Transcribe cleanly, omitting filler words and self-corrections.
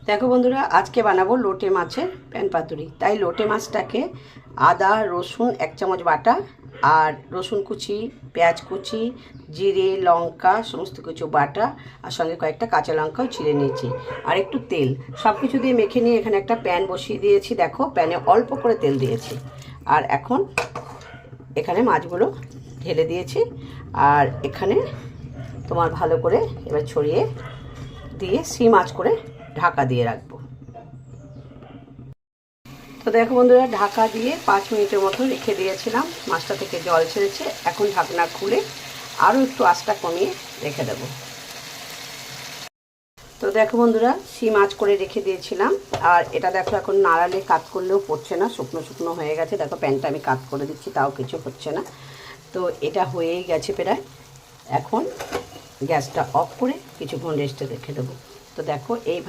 দেখো বন্ধুরা, আজকে বানাবো লোটে মাছের প্যান পাতুরি। তাই লোটে মাছটাকে আদা রসুন 1 চামচ বাটা আর রসুন কুচি, পেঁয়াজ কুচি, জিরে লঙ্কা সমস্ত কিছু বাটা আর সঙ্গে কয়েকটা কাঁচা লঙ্কাও ছিঁড়ে নিয়েছি আর একটু তেল সব কিছু দিয়ে মেখে নিয়ে এখানে একটা প্যান বসিয়ে দিয়েছি। দেখো, প্যানে অল্প করে তেল দিয়েছি আর এখন এখানে মাছগুলো ঢেলে দিয়েছি আর এখানে তোমার ভালো করে এবার ছড়িয়ে দিয়ে সিম আঁচ করে ঢাকা দিয়ে রাখবো। তো দেখো বন্ধুরা, ঢাকা দিয়ে 5 মিনিটের মতো রেখে দিয়েছিলাম। মাছটা থেকে জল ছেড়েছে। এখন ঢাকনা খুলে আরও একটু আঁচটা কমিয়ে রেখে দেবো। তো দেখো বন্ধুরা, সিম আঁচ করে রেখে দিয়েছিলাম আর এটা দেখো এখন নাড়ালে কাত করলেও পড়ছে না, শুকনো শুকনো হয়ে গেছে। দেখো প্যানটা আমি কাত করে দিচ্ছি, তাও কিছু হচ্ছে না। তো এটা হয়েই গেছে প্রায়। এখন গ্যাসটা অফ করে কিছুক্ষণ রেস্টে রেখে দেবো। তো দেখো এইভাবে